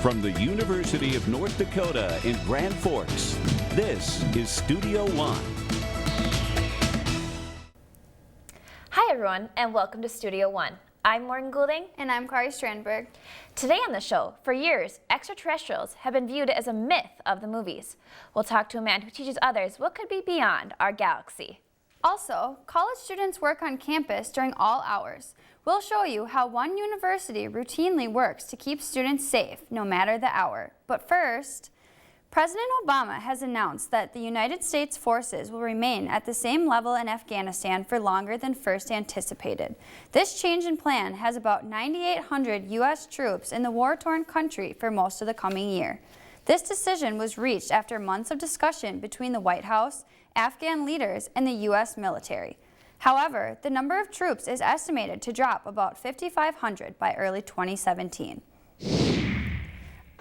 From the University of North Dakota in Grand Forks, this is Studio One. Hi everyone, and welcome to Studio One. I'm Morgan Goulding. And I'm Kari Strandberg. Today on the show, for years, extraterrestrials have been viewed as a myth of the movies. We'll talk to a man who teaches others what could be beyond our galaxy. Also, college students work on campus during all hours. We'll show you how one university routinely works to keep students safe, no matter the hour. But first, President Obama has announced that the United States forces will remain at the same level in Afghanistan for longer than first anticipated. This change in plan has about 9,800 U.S. troops in the war-torn country for most of the coming year. This decision was reached after months of discussion between the White House, Afghan leaders, and the U.S. military. However, the number of troops is estimated to drop about 5,500 by early 2017.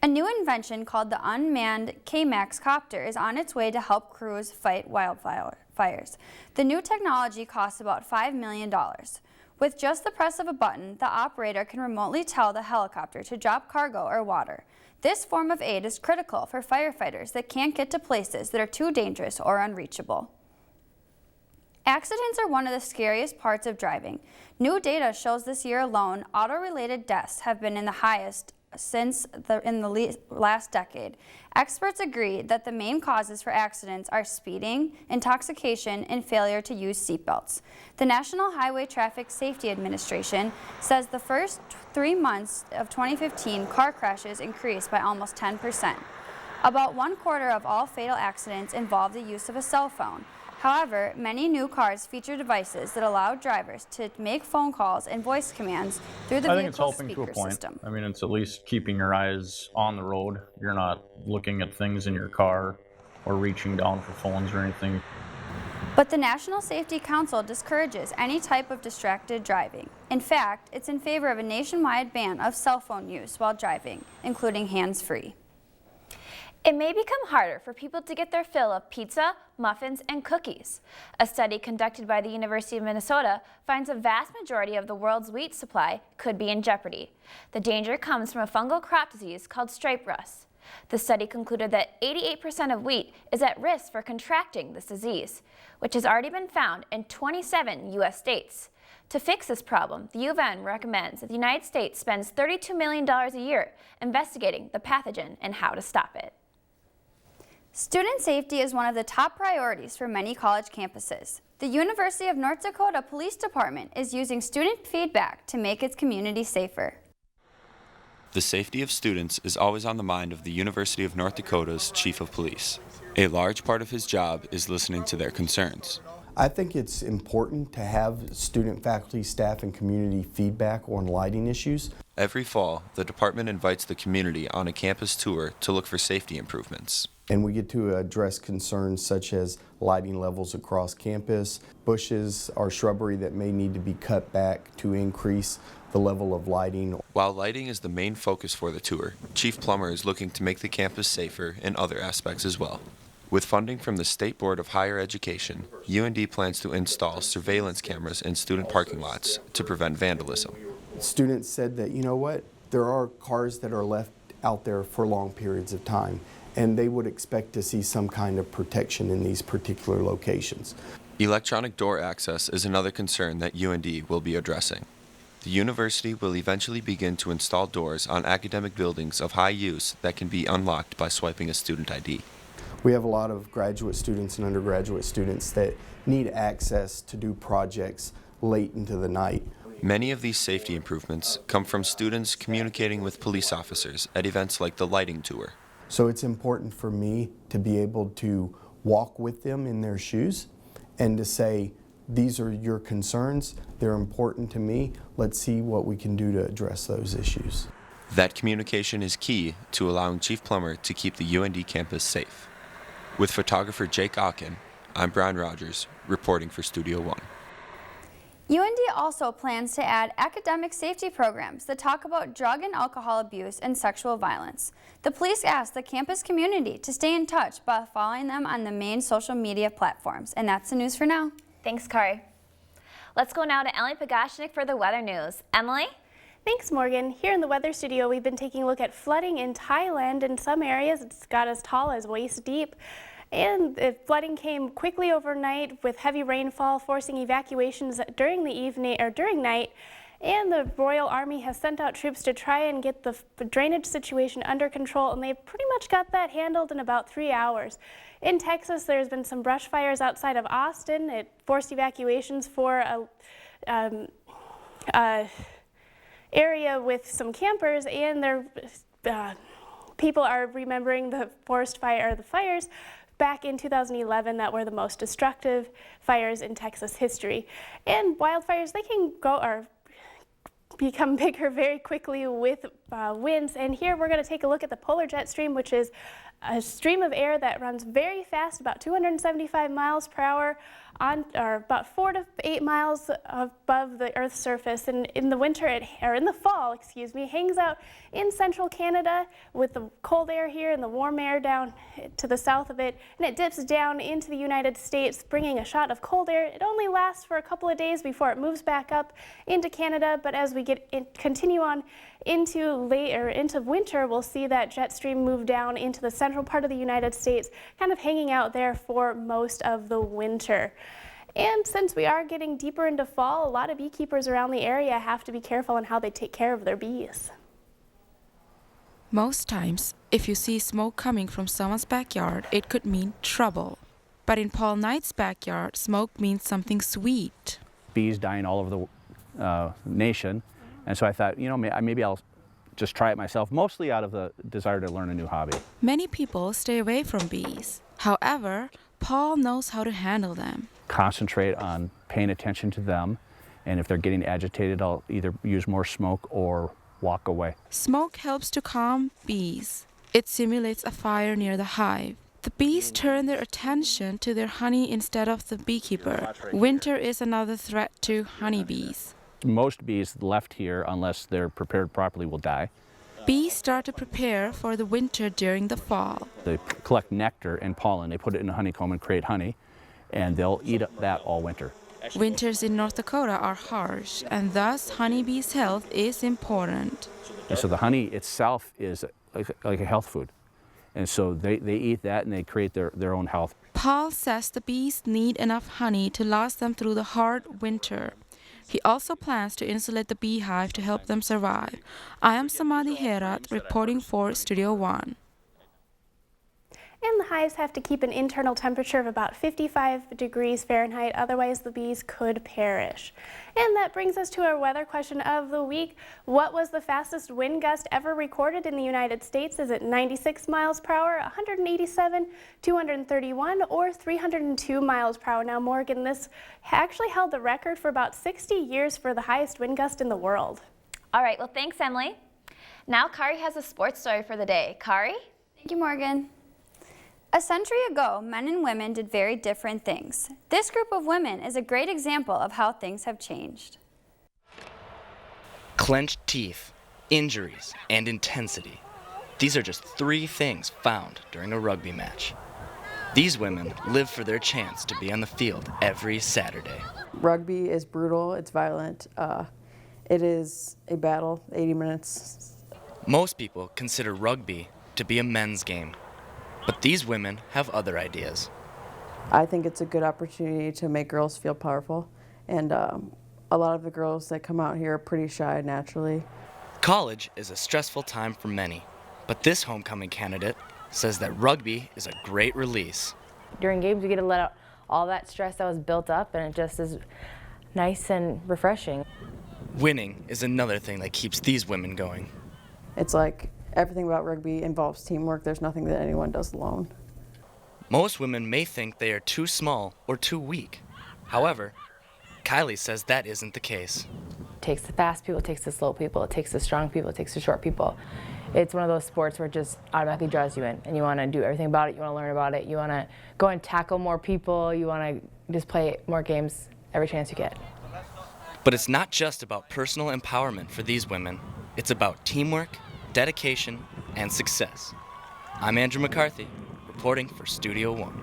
A new invention called the unmanned K-MAX copter is on its way to help crews fight wildfires. The new technology costs about $5 million. With just the press of a button, the operator can remotely tell the helicopter to drop cargo or water. This form of aid is critical for firefighters that can't get to places that are too dangerous or unreachable. Accidents are one of the scariest parts of driving. New data shows this year alone, auto-related deaths have been in the highest in the last decade. Experts agree that the main causes for accidents are speeding, intoxication, and failure to use seatbelts. The National Highway Traffic Safety Administration says the first 3 months of 2015 car crashes increased by almost 10%. About 1/4 of all fatal accidents involve the use of a cell phone. However, many new cars feature devices that allow drivers to make phone calls and voice commands through the vehicle's speaker system. I mean, it's at least keeping your eyes on the road. You're not looking at things in your car or reaching down for phones or anything. But the National Safety Council discourages any type of distracted driving. In fact, it's in favor of a nationwide ban of cell phone use while driving, including hands-free. It may become harder for people to get their fill of pizza, muffins, and cookies. A study conducted by the University of Minnesota finds a vast majority of the world's wheat supply could be in jeopardy. The danger comes from a fungal crop disease called stripe rust. The study concluded that 88% of wheat is at risk for contracting this disease, which has already been found in 27 U.S. states. To fix this problem, the U of N recommends that the United States spends $32 million a year investigating the pathogen and how to stop it. Student safety is one of the top priorities for many college campuses. The University of North Dakota Police Department is using student feedback to make its community safer. The safety of students is always on the mind of the University of North Dakota's Chief of Police. A large part of his job is listening to their concerns. I think it's important to have student, faculty, staff, and community feedback on lighting issues. Every fall, the department invites the community on a campus tour to look for safety improvements. And we get to address concerns such as lighting levels across campus, bushes or shrubbery that may need to be cut back to increase the level of lighting. While lighting is the main focus for the tour, Chief Plummer is looking to make the campus safer in other aspects as well. With funding from the State Board of Higher Education, UND plans to install surveillance cameras in student parking lots to prevent vandalism. Students said that, you know what, there are cars that are left out there for long periods of time, and they would expect to see some kind of protection in these particular locations. Electronic door access is another concern that UND will be addressing. The university will eventually begin to install doors on academic buildings of high use that can be unlocked by swiping a student ID. We have a lot of graduate students and undergraduate students that need access to do projects late into the night. Many of these safety improvements come from students communicating with police officers at events like the lighting tour. So it's important for me to be able to walk with them in their shoes and to say, these are your concerns, they're important to me, let's see what we can do to address those issues. That communication is key to allowing Chief Plummer to keep the UND campus safe. With photographer Jake Ocken, I'm Brian Rogers, reporting for Studio One. UND also plans to add academic safety programs that talk about drug and alcohol abuse and sexual violence. The police asked the campus community to stay in touch by following them on the main social media platforms. And that's the news for now. Thanks, Kari. Let's go now to Emily Pogatshnik for the weather news. Emily? Thanks, Morgan. Here in the weather studio, we've been taking a look at flooding in Thailand. In some areas, it's got as tall as waist deep. And the flooding came quickly overnight with heavy rainfall, forcing evacuations during the evening or during night. And the Royal Army has sent out troops to try and get the drainage situation under control, and they've pretty much got that handled in about 3 hours. In Texas, there's been some brush fires outside of Austin. It forced evacuations for a area with some campers, and people are remembering the forest fire, or the fires back in 2011 that were the most destructive fires in Texas history. And wildfires, they can go or become bigger very quickly with winds. And here we're going to take a look at the polar jet stream, which is a stream of air that runs very fast, about 275 miles per hour, or about 4 to 8 miles above the Earth's surface. And in the winter, in the fall, excuse me, hangs out in central Canada with the cold air here and the warm air down to the south of it. And it dips down into the United States, bringing a shot of cold air. It only lasts for a couple of days before it moves back up into Canada. But as we continue on into winter, we'll see that jet stream move down into the central part of the United States, kind of hanging out there for most of the winter. And since we are getting deeper into fall, a lot of beekeepers around the area have to be careful on how they take care of their bees. Most times, if you see smoke coming from someone's backyard, it could mean trouble. But in Paul Knight's backyard, smoke means something sweet. Bees dying all over the nation, and so I thought, maybe I'll just try it myself, mostly out of the desire to learn a new hobby. Many people stay away from bees. However, Paul knows how to handle them. Concentrate on paying attention to them, and if they're getting agitated, I'll either use more smoke or walk away. Smoke helps to calm bees. It simulates a fire near the hive. The bees turn their attention to their honey instead of the beekeeper. Winter is another threat to honeybees. Most bees left here, unless they're prepared properly, will die. Bees start to prepare for the winter during the fall. They collect nectar and pollen, they put it in a honeycomb and create honey, and they'll eat that all winter. Winters in North Dakota are harsh, and thus honeybees' health is important. And so the honey itself is like a health food. And so they eat that and they create their own health. Paul says the bees need enough honey to last them through the hard winter. He also plans to insulate the beehive to help them survive. I am Samadhi Herat, reporting for Studio One. And the hives have to keep an internal temperature of about 55 degrees Fahrenheit, otherwise the bees could perish. And that brings us to our weather question of the week. What was the fastest wind gust ever recorded in the United States? Is it 96 miles per hour, 187, 231, or 302 miles per hour? Now, Morgan, this actually held the record for about 60 years for the highest wind gust in the world. All right, well, thanks, Emily. Now, Kari has a sports story for the day. Kari? Thank you, Morgan. A century ago, men and women did very different things. This group of women is a great example of how things have changed. Clenched teeth, injuries, and intensity. These are just 3 things found during a rugby match. These women live for their chance to be on the field every Saturday. Rugby is brutal, it's violent. It is a battle, 80 minutes. Most people consider rugby to be a men's game. But these women have other ideas. I think it's a good opportunity to make girls feel powerful, and a lot of the girls that come out here are pretty shy naturally. College is a stressful time for many, but this homecoming candidate says that rugby is a great release. During games, you get to let out all that stress that was built up, and it just is nice and refreshing. Winning is another thing that keeps these women going. It's like everything about rugby involves teamwork. There's nothing that anyone does alone. Most women may think they are too small or too weak. However, Kylie says that isn't the case. It takes the fast people, it takes the slow people, it takes the strong people, it takes the short people. It's one of those sports where it just automatically draws you in, and you want to do everything about it, you want to learn about it, you want to go and tackle more people, you want to just play more games every chance you get. But it's not just about personal empowerment for these women. It's about teamwork, dedication, and success. I'm Andrew McCarthy, reporting for Studio One.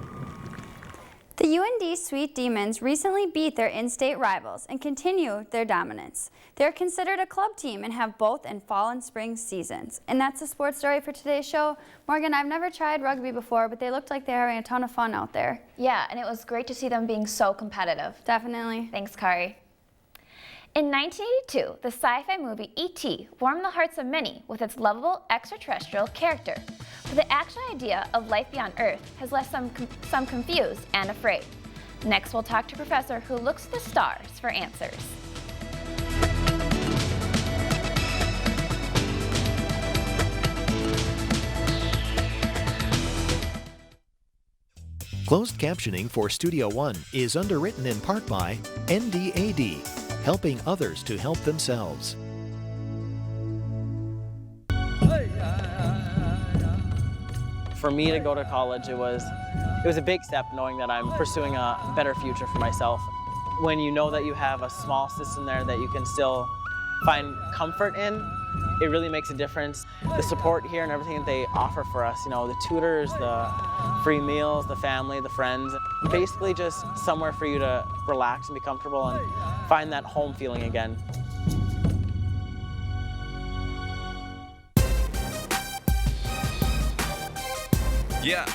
The UND Sweet Demons recently beat their in-state rivals and continue their dominance. They're considered a club team and have both in fall and spring seasons. And that's the sports story for today's show. Morgan, I've never tried rugby before, but they looked like they're having a ton of fun out there. Yeah, and it was great to see them being so competitive. Definitely. Thanks, Kari. In 1982, the sci-fi movie E.T. warmed the hearts of many with its lovable extraterrestrial character. But the actual idea of life beyond Earth has left some confused and afraid. Next, we'll talk to a professor who looks at the stars for answers. Closed captioning for Studio One is underwritten in part by NDAD, helping others to help themselves. For me to go to college, it was a big step knowing that I'm pursuing a better future for myself. When you know that you have a small system there that you can still find comfort in, it really makes a difference. The support here and everything that they offer for us, you know, the tutors, the free meals, the family, the friends, basically just somewhere for you to relax and be comfortable and find that home feeling again. Yeah,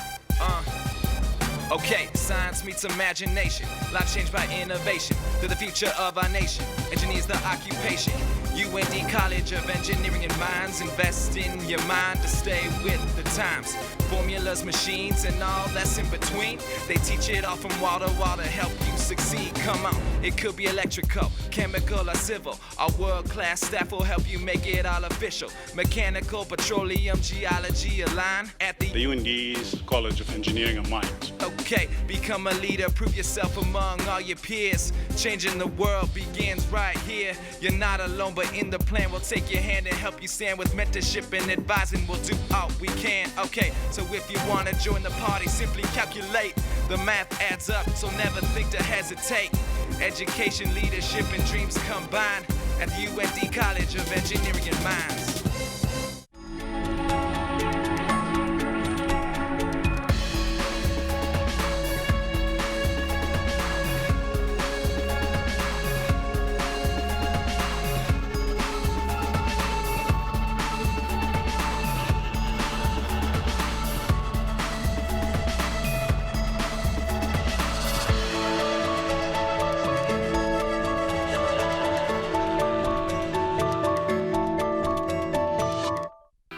okay, science meets imagination. Life changed by innovation. Through the future of our nation. Engineers the occupation. UND College of Engineering and Mines. Invest in your mind to stay with the times. Formulas, machines, and all that's in between. They teach it all from wall to wall to help you succeed. Come on, it could be electrical, chemical, or civil. Our world-class staff will help you make it all official. Mechanical, petroleum, geology align at the UND's College of Engineering and Mines. Okay, become a leader, prove yourself among all your peers. Changing the world begins right here. You're not alone, but in the plan, we'll take your hand and help you stand with mentorship and advising. We'll do all we can. Okay, so if you want to join the party, simply calculate. The math adds up, so never think to hesitate. Education, leadership, and dreams combine at the UND College of Engineering and Mines.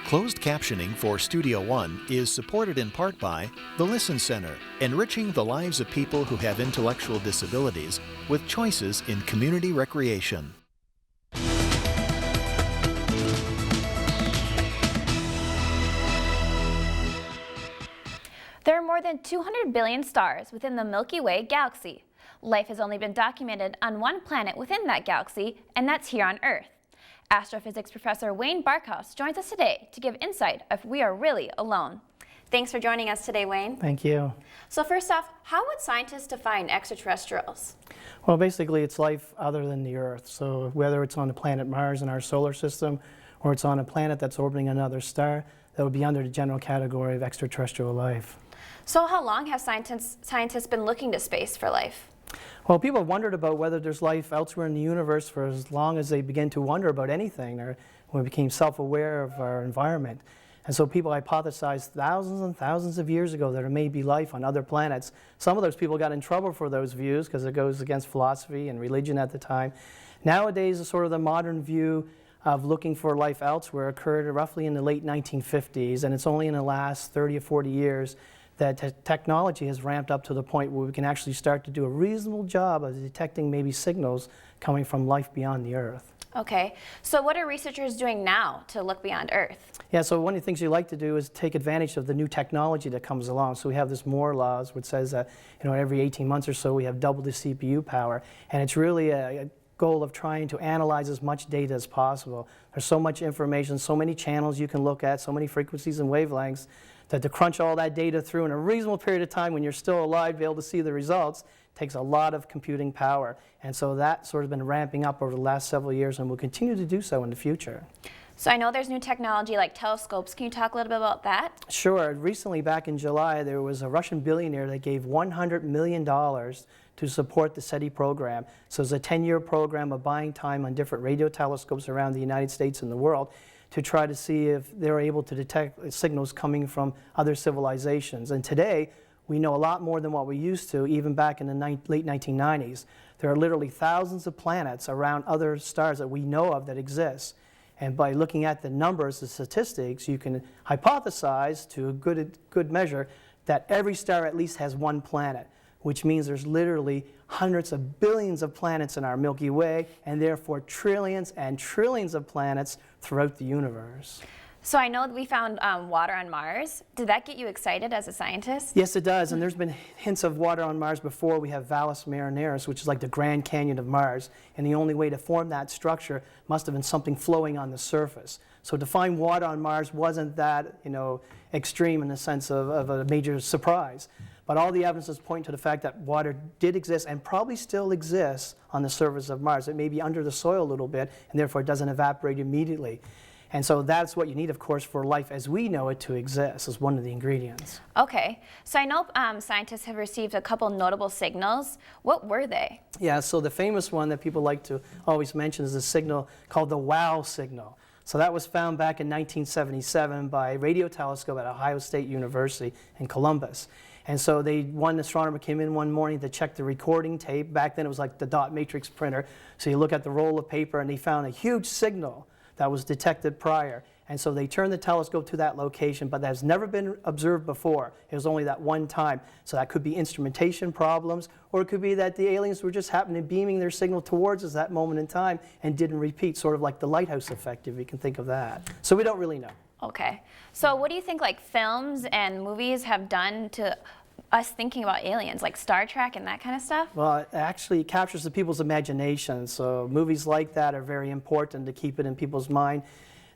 Closed captioning for Studio One is supported in part by the Listen Center, enriching the lives of people who have intellectual disabilities with choices in community recreation. There are more than 200 billion stars within the Milky Way galaxy. Life has only been documented on one planet within that galaxy, and that's here on Earth. Astrophysics professor Wayne Barkhouse joins us today to give insight if we are really alone. Thanks for joining us today, Wayne. Thank you. So first off, how would scientists define extraterrestrials? Well, basically it's life other than the Earth. So whether it's on the planet Mars in our solar system or it's on a planet that's orbiting another star, that would be under the general category of extraterrestrial life. So how long have scientists been looking to space for life? Well, people have wondered about whether there's life elsewhere in the universe for as long as they began to wonder about anything, or when we became self-aware of our environment. And so people hypothesized thousands and thousands of years ago that there may be life on other planets. Some of those people got in trouble for those views because it goes against philosophy and religion at the time. Nowadays, sort of the modern view of looking for life elsewhere occurred roughly in the late 1950s, and it's only in the last 30 or 40 years that technology has ramped up to the point where we can actually start to do a reasonable job of detecting maybe signals coming from life beyond the Earth. Okay, so what are researchers doing now to look beyond Earth? Yeah, so one of the things you like to do is take advantage of the new technology that comes along. So we have this Moore laws, which says that every 18 months or so we have double the CPU power, and it's really a goal of trying to analyze as much data as possible. There's so much information, so many channels you can look at, so many frequencies and wavelengths, that to crunch all that data through in a reasonable period of time when you're still alive, be able to see the results, takes a lot of computing power. And so that sort of been ramping up over the last several years and will continue to do so in the future. So I know there's new technology like telescopes. Can you talk a little bit about that? Sure. Recently, back in July, there was a Russian billionaire that gave $100 million to support the SETI program. So it's a 10-year program of buying time on different radio telescopes around the United States and the world to try to see if they're able to detect signals coming from other civilizations. And today, we know a lot more than what we used to, even back in the late 1990s. There are literally thousands of planets around other stars that we know of that exist. And by looking at the numbers, the statistics, you can hypothesize to a good measure that every star at least has one planet, which means there's literally hundreds of billions of planets in our Milky Way, and therefore trillions and trillions of planets throughout the universe. So I know that we found water on Mars. Did that get you excited as a scientist? Yes, it does, and there's been hints of water on Mars before. We have Valles Marineris, which is like the Grand Canyon of Mars, and the only way to form that structure must have been something flowing on the surface. So to find water on Mars wasn't that, extreme in the sense of a major surprise. But all the evidences point to the fact that water did exist and probably still exists on the surface of Mars. It may be under the soil a little bit, and therefore it doesn't evaporate immediately. And so that's what you need, of course, for life as we know it to exist, as one of the ingredients. Okay. So I know scientists have received a couple notable signals. What were they? Yeah, so the famous one that people like to always mention is a signal called the WOW signal. So that was found back in 1977 by a radio telescope at Ohio State University in Columbus. And so one astronomer came in one morning to check the recording tape. Back then it was like the dot matrix printer. So you look at the roll of paper and they found a huge signal that was detected prior. And so they turned the telescope to that location, but that has never been observed before. It was only that one time. So that could be instrumentation problems, or it could be that the aliens were just happening beaming their signal towards us that moment in time and didn't repeat, sort of like the lighthouse effect, if you can think of that. So we don't really know. Okay. So what do you think films and movies have done to us thinking about aliens, like Star Trek and that kind of stuff? Well, it actually captures the people's imagination. So movies like that are very important to keep it in people's mind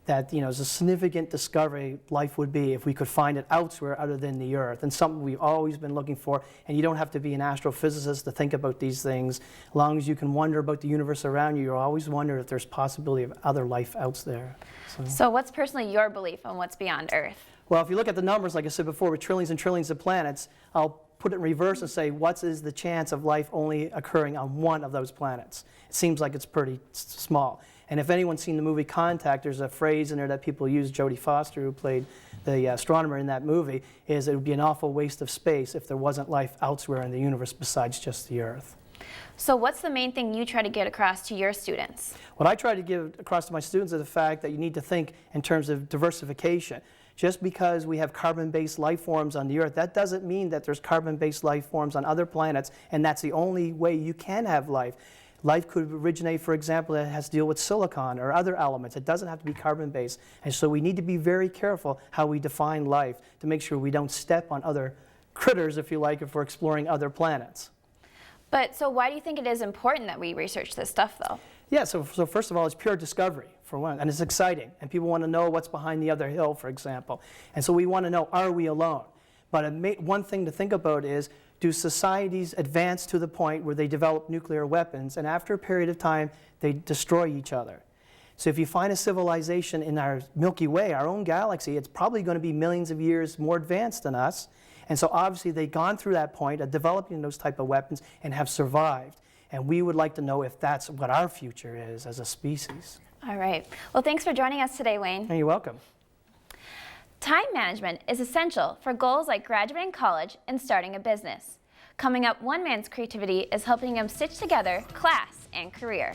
that, it's a significant discovery life would be if we could find it elsewhere other than the Earth, and something we've always been looking for. And you don't have to be an astrophysicist to think about these things. As long as you can wonder about the universe around you, you'll always wonder if there's possibility of other life out there. So what's personally your belief on what's beyond Earth? Well, if you look at the numbers, like I said before, with trillions and trillions of planets, I'll put it in reverse and say, what is the chance of life only occurring on one of those planets? It seems like it's pretty small. And if anyone's seen the movie Contact, there's a phrase in there that people use, Jodie Foster, who played the astronomer in that movie, is it would be an awful waste of space if there wasn't life elsewhere in the universe besides just the Earth. So what's the main thing you try to get across to your students? What I try to give across to my students is the fact that you need to think in terms of diversification. Just because we have carbon-based life forms on the Earth, that doesn't mean that there's carbon-based life forms on other planets, and that's the only way you can have life. Life could originate, for example, that has to deal with silicon or other elements. It doesn't have to be carbon-based. And so we need to be very careful how we define life to make sure we don't step on other critters, if you like, if we're exploring other planets. But so why do you think it is important that we research this stuff, though? Yeah, so first of all, it's pure discovery, for one, and it's exciting. And people want to know what's behind the other hill, for example. And so we want to know, are we alone? But one thing to think about is, do societies advance to the point where they develop nuclear weapons, and after a period of time, they destroy each other? So if you find a civilization in our Milky Way, our own galaxy, it's probably going to be millions of years more advanced than us. And so obviously they've gone through that point of developing those type of weapons and have survived. And we would like to know if that's what our future is as a species. All right. Well, thanks for joining us today, Wayne. You're welcome. Time management is essential for goals like graduating college and starting a business. Coming up, one man's creativity is helping him stitch together class and career.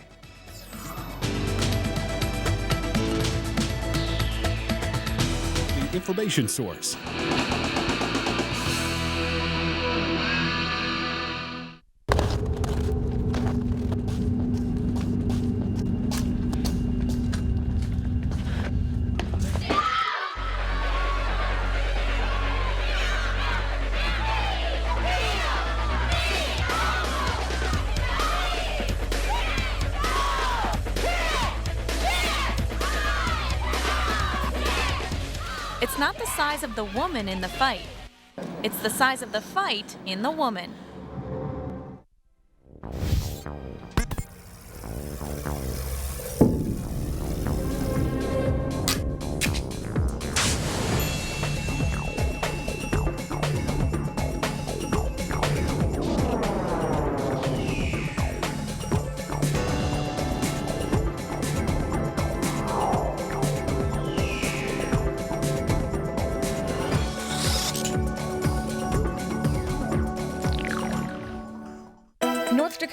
The information source. It's not the size of the woman in the fight. It's the size of the fight in the woman.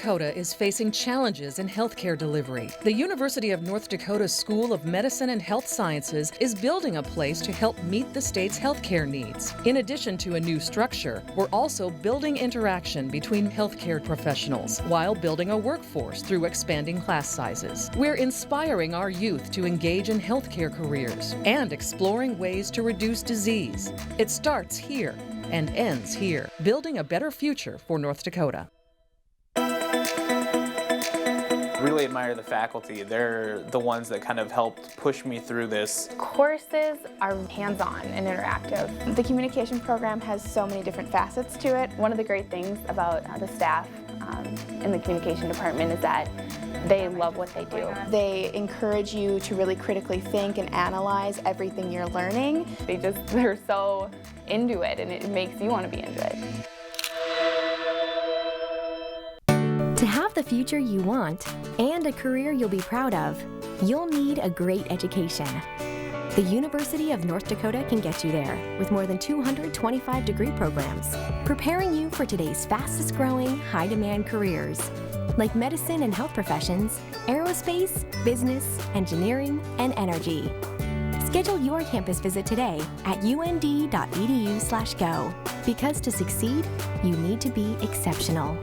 Dakota is facing challenges in healthcare delivery. The University of North Dakota School of Medicine and Health Sciences is building a place to help meet the state's healthcare needs. In addition to a new structure, we're also building interaction between healthcare professionals while building a workforce through expanding class sizes. We're inspiring our youth to engage in healthcare careers and exploring ways to reduce disease. It starts here and ends here, building a better future for North Dakota. Really admire the faculty. They're the ones that kind of helped push me through this. Courses are hands-on and interactive. The communication program has so many different facets to it. One of the great things about the staff in the communication department is that they love what they do. They encourage you to really critically think and analyze everything you're learning. They're so into it, and it makes you want to be into it. To have the future you want and a career you'll be proud of, you'll need a great education. The University of North Dakota can get you there with more than 225 degree programs, preparing you for today's fastest growing, high demand careers, like medicine and health professions, aerospace, business, engineering, and energy. Schedule your campus visit today at und.edu/go, because to succeed, you need to be exceptional.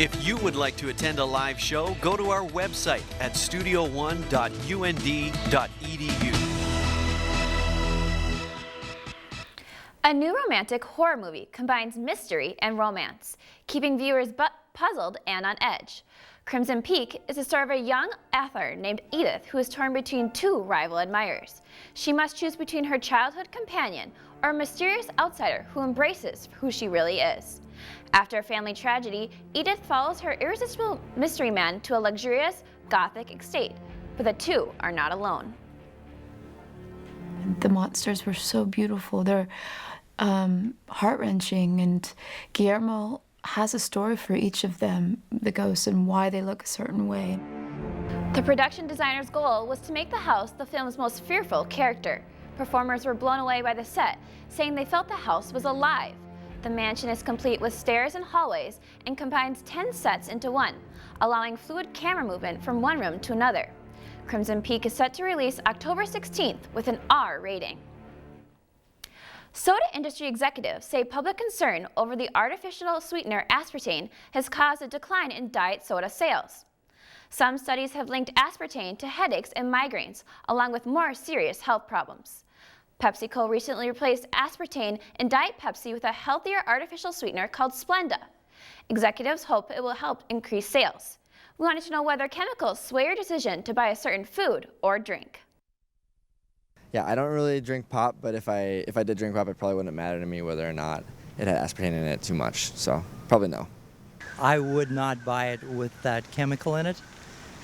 If you would like to attend a live show, go to our website at studio1.und.edu. A new romantic horror movie combines mystery and romance, keeping viewers puzzled and on edge. Crimson Peak is the story of a young author named Edith who is torn between two rival admirers. She must choose between her childhood companion or a mysterious outsider who embraces who she really is. After a family tragedy, Edith follows her irresistible mystery man to a luxurious Gothic estate, but the two are not alone. The monsters were so beautiful. They're heart-wrenching, and Guillermo has a story for each of them, the ghosts, and why they look a certain way. The production designer's goal was to make the house the film's most fearful character. Performers were blown away by the set, saying they felt the house was alive. The mansion is complete with stairs and hallways and combines 10 sets into one, allowing fluid camera movement from one room to another. Crimson Peak is set to release October 16th with an R rating. Soda industry executives say public concern over the artificial sweetener aspartame has caused a decline in diet soda sales. Some studies have linked aspartame to headaches and migraines, along with more serious health problems. PepsiCo recently replaced aspartame in Diet Pepsi with a healthier artificial sweetener called Splenda. Executives hope it will help increase sales. We wanted to know whether chemicals sway your decision to buy a certain food or drink. Yeah, I don't really drink pop, but if I did drink pop, it probably wouldn't matter to me whether or not it had aspartame in it too much, so probably no. I would not buy it with that chemical in it,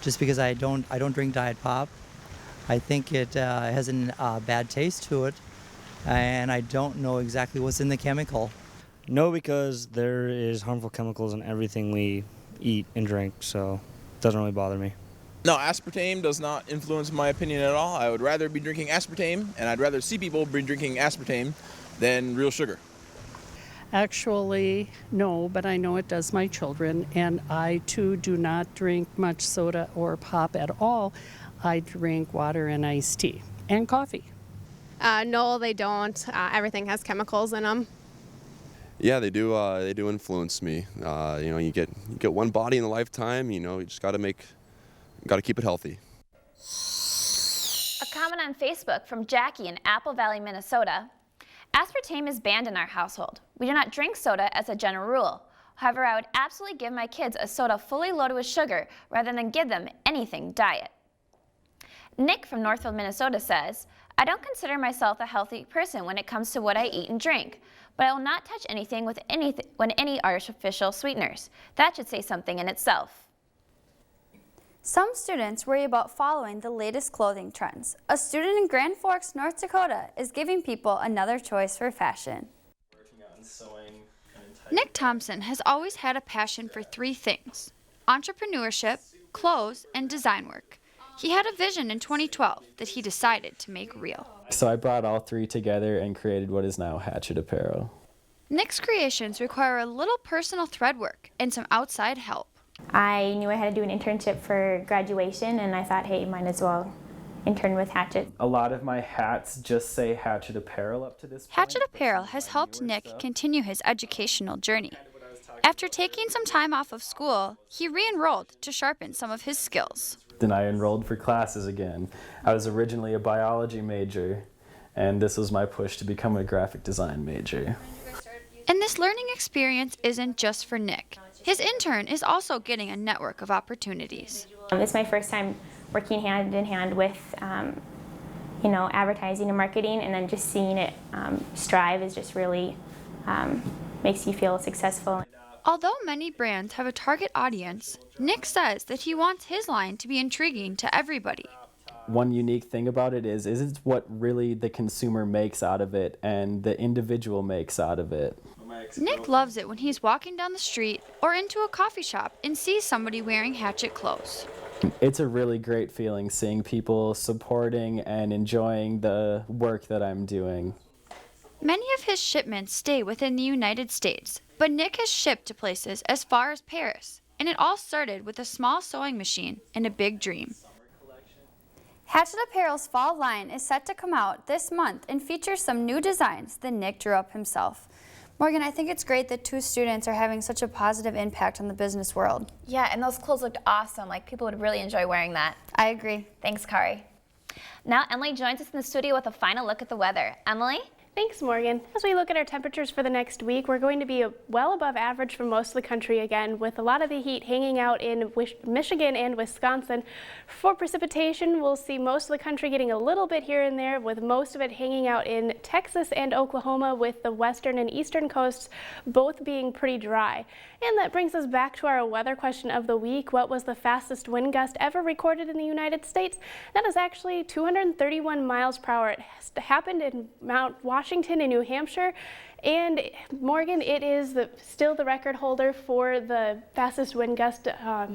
just because I don't drink Diet Pop. I think it has a bad taste to it, and I don't know exactly what's in the chemical. No, because there is harmful chemicals in everything we eat and drink, so it doesn't really bother me. No, aspartame does not influence my opinion at all. I would rather be drinking aspartame, and I'd rather see people be drinking aspartame than real sugar. Actually, no, but I know it does my children, and I too do not drink much soda or pop at all. I drink water and iced tea and coffee. No, they don't. Everything has chemicals in them. Yeah, they do. They do influence me. You get one body in a lifetime. You just got to keep it healthy. A comment on Facebook from Jackie in Apple Valley, Minnesota. Aspartame is banned in our household. We do not drink soda as a general rule. However, I would absolutely give my kids a soda fully loaded with sugar rather than give them anything diet. Nick from Northfield, Minnesota says, I don't consider myself a healthy person when it comes to what I eat and drink, but I will not touch anything with any artificial sweeteners. That should say something in itself. Some students worry about following the latest clothing trends. A student in Grand Forks, North Dakota is giving people another choice for fashion. Nick Thompson has always had a passion for three things: entrepreneurship, clothes, and design work. He had a vision in 2012 that he decided to make real. So I brought all three together and created what is now Hatchet Apparel. Nick's creations require a little personal thread work and some outside help. I knew I had to do an internship for graduation, and I thought, hey, might as well intern with Hatchet. A lot of my hats just say Hatchet Apparel up to this point. Hatchet Apparel has helped Nick continue his educational journey. After taking some time off of school, he re-enrolled to sharpen some of his skills. Then I enrolled for classes again. I was originally a biology major, and this was my push to become a graphic design major. And this learning experience isn't just for Nick. His intern is also getting a network of opportunities. It's my first time working hand in hand with advertising and marketing, and then just seeing it strive is just really makes you feel successful. Although many brands have a target audience, Nick says that he wants his line to be intriguing to everybody. One unique thing about it is it's what really the consumer makes out of it and the individual makes out of it. Nick loves it when he's walking down the street or into a coffee shop and sees somebody wearing Hatchet clothes. It's a really great feeling seeing people supporting and enjoying the work that I'm doing. Many of his shipments stay within the United States, but Nick has shipped to places as far as Paris, and it all started with a small sewing machine and a big dream. Hatchet Apparel's fall line is set to come out this month and features some new designs that Nick drew up himself. Morgan, I think it's great that 2 students are having such a positive impact on the business world. Yeah, and those clothes looked awesome. Like, people would really enjoy wearing that. I agree. Thanks, Kari. Now Emily joins us in the studio with a final look at the weather. Emily? Thanks, Morgan. As we look at our temperatures for the next week, we're going to be well above average for most of the country again, with a lot of the heat hanging out in Michigan and Wisconsin. For precipitation, we'll see most of the country getting a little bit here and there, with most of it hanging out in Texas and Oklahoma, with the western and eastern coasts both being pretty dry. And that brings us back to our weather question of the week. What was the fastest wind gust ever recorded in the United States? That is actually 231 miles per hour. It happened in Mount Washington in New Hampshire. And Morgan, it is still the record holder for the fastest wind gust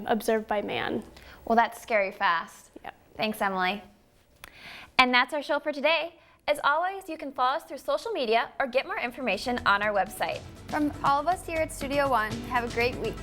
observed by man. Well, that's scary fast. Yep. Thanks, Emily. And that's our show for today. As always, you can follow us through social media or get more information on our website. From all of us here at Studio One, have a great week.